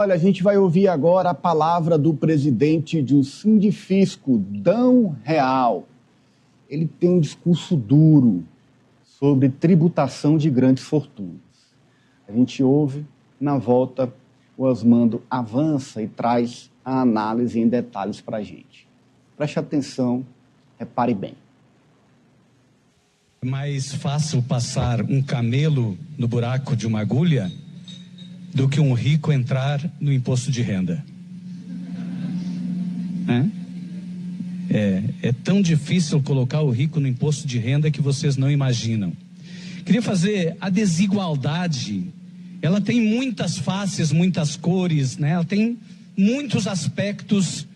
Olha, a gente vai ouvir agora a palavra do presidente do Sindifisco, Dão Real. Ele tem um discurso duro sobre tributação de grandes fortunas. A gente ouve, na volta, o Osmando avança e traz a análise em detalhes para a gente. Preste atenção, repare bem. É mais fácil passar um camelo no buraco de uma agulha do que um rico entrar no imposto de renda. É tão difícil colocar o rico no imposto de renda que vocês não imaginam. Queria fazer a desigualdade. Ela tem muitas faces, muitas cores, né? Ela tem muitos aspectos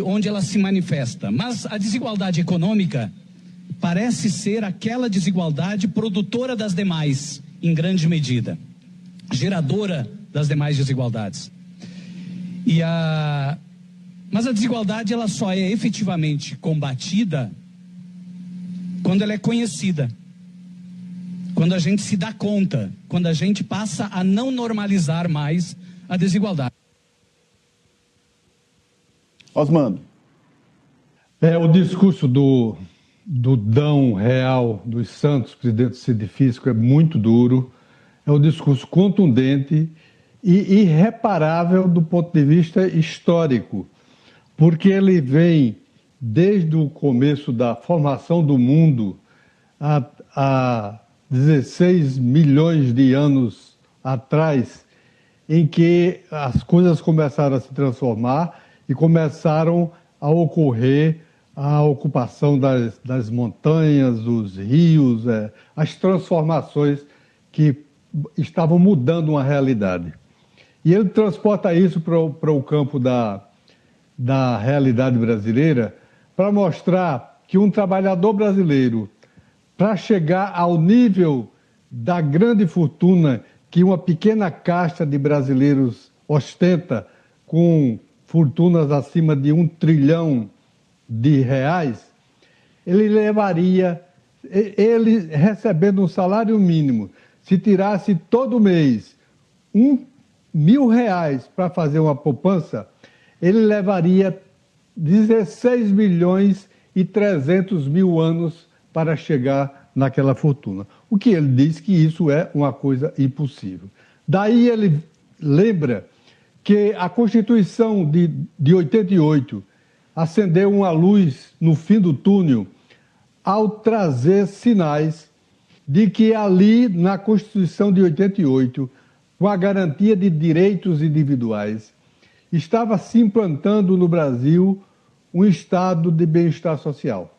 onde ela se manifesta. Mas a desigualdade econômica parece ser aquela desigualdade produtora das demais, em grande medida, geradora das demais desigualdades. Mas a desigualdade ela só é efetivamente combatida quando ela é conhecida, quando a gente se dá conta, quando a gente passa a não normalizar mais a desigualdade. Osmando. O discurso do Dão Real dos Santos, presidente do Sindifisco, é muito duro, é um discurso contundente e irreparável do ponto de vista histórico, porque ele vem desde o começo da formação do mundo há 16 milhões de anos atrás, em que as coisas começaram a se transformar e começaram a ocorrer a ocupação das montanhas, dos rios, as transformações que estavam mudando uma realidade. E ele transporta isso para o campo da realidade brasileira para mostrar que um trabalhador brasileiro, para chegar ao nível da grande fortuna que uma pequena casta de brasileiros ostenta, com fortunas acima de R$1 trilhão, ele recebendo um salário mínimo, se tirasse todo mês R$1.000 para fazer uma poupança, ele levaria 16 milhões e 300 mil anos para chegar naquela fortuna. O que ele diz que isso é uma coisa impossível. Daí ele lembra que a Constituição de 88 acendeu uma luz no fim do túnel ao trazer sinais de que ali, na Constituição de 88, com a garantia de direitos individuais, estava se implantando no Brasil um estado de bem-estar social.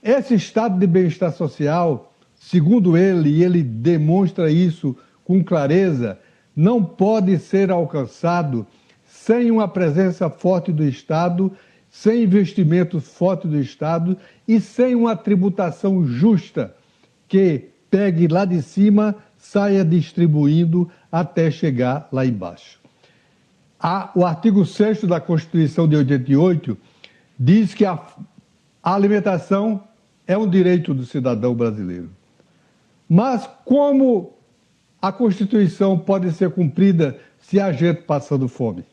Esse estado de bem-estar social, segundo ele, e ele demonstra isso com clareza, não pode ser alcançado sem uma presença forte do Estado, sem investimento forte do Estado e sem uma tributação justa que pegue lá de cima, saia distribuindo até chegar lá embaixo. O artigo 6º da Constituição de 88 diz que a alimentação é um direito do cidadão brasileiro. Mas como a Constituição pode ser cumprida se a gente passando fome?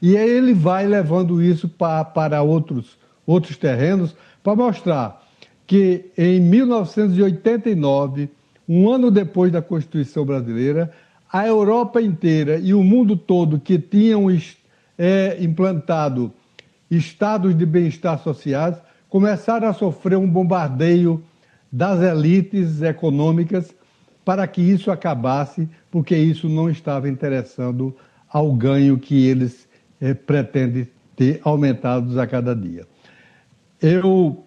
E aí ele vai levando isso para outros terrenos para mostrar que em 1989, um ano depois da Constituição brasileira, a Europa inteira e o mundo todo que tinham implantado estados de bem-estar sociais começaram a sofrer um bombardeio das elites econômicas para que isso acabasse, porque isso não estava interessando ao ganho que eles pretendem ter aumentados a cada dia. Eu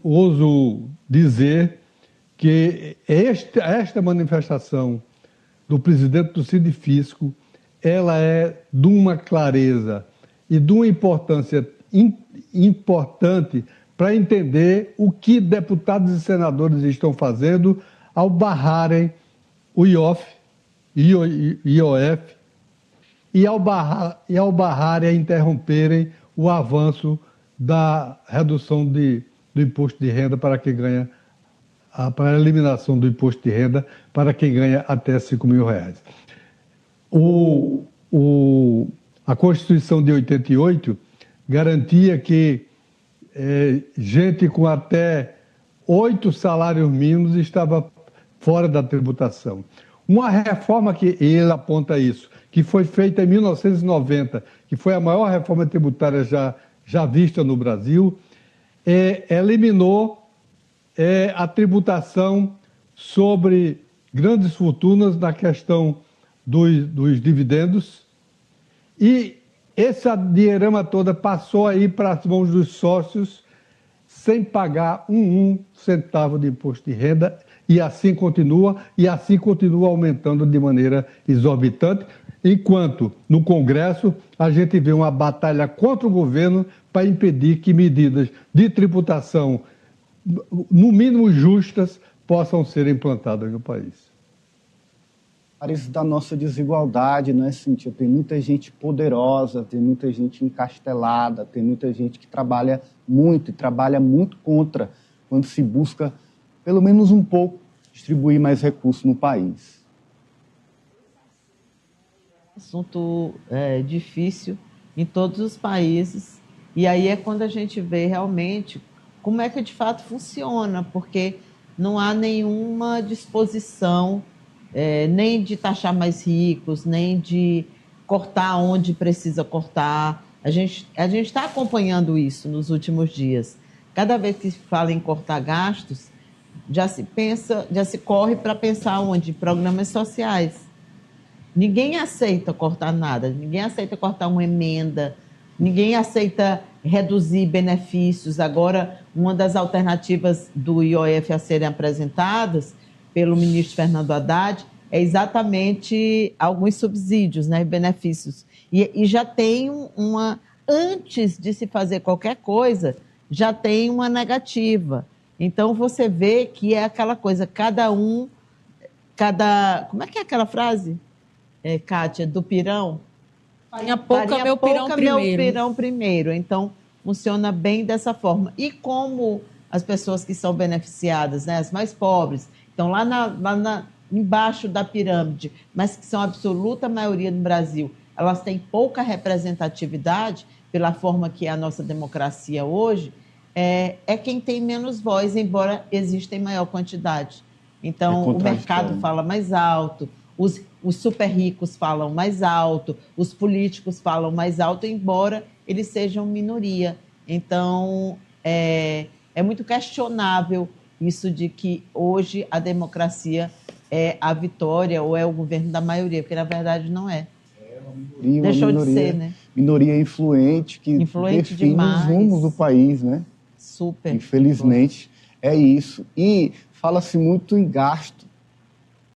ouso dizer que esta manifestação do presidente do Sindifisco, ela é de uma clareza e de uma importância importante para entender o que deputados e senadores estão fazendo ao barrarem o IOF e ao barrarem e interromperem o avanço da redução do imposto de renda para quem ganha para a eliminação do imposto de renda para quem ganha até R$ 5.000. A Constituição de 88 garantia que gente com até 8 salários mínimos estava fora da tributação. Uma reforma que ele aponta isso, que foi feita em 1990, que foi a maior reforma tributária já vista no Brasil, eliminou a tributação sobre grandes fortunas na questão dos dividendos, e essa dinheirama toda passou aí para as mãos dos sócios sem pagar um centavo de imposto de renda, e assim continua aumentando de maneira exorbitante, enquanto no Congresso a gente vê uma batalha contra o governo para impedir que medidas de tributação, no mínimo justas, possam ser implantadas no país. Isso da nossa desigualdade, né, Cíntia? Tem muita gente poderosa, tem muita gente encastelada, tem muita gente que trabalha muito e trabalha muito contra quando se busca, pelo menos um pouco, distribuir mais recursos no país. Assunto difícil em todos os países, e aí é quando a gente vê realmente como é que de fato funciona, porque não há nenhuma disposição nem de taxar mais ricos, nem de cortar onde precisa cortar. A gente está acompanhando isso nos últimos dias. Cada vez que se fala em cortar gastos, já se corre para pensar onde? Programas sociais. Ninguém aceita cortar nada, ninguém aceita cortar uma emenda, ninguém aceita reduzir benefícios. Agora, uma das alternativas do IOF a serem apresentadas pelo ministro Fernando Haddad é exatamente alguns subsídios, né, benefícios. E já tem antes de se fazer qualquer coisa, já tem uma negativa. Então, você vê que é aquela coisa, como é que é aquela frase, Kátia, do pirão? Farinha pouca, meu pirão primeiro. Meu pirão primeiro. Então, funciona bem dessa forma. E como as pessoas que são beneficiadas, né, as mais pobres, estão lá embaixo da pirâmide, mas que são a absoluta maioria no Brasil, elas têm pouca representatividade pela forma que é a nossa democracia hoje, é quem tem menos voz, embora exista em maior quantidade. Então, o mercado fala mais alto, os super ricos falam mais alto, os políticos falam mais alto, embora eles sejam minoria. Então, é muito questionável isso de que hoje a democracia é a vitória ou é o governo da maioria, porque na verdade não é. Deixou de ser, né? Minoria influente que define demais. Os rumos do país, né? Super. Infelizmente, é isso. E fala-se muito em gasto,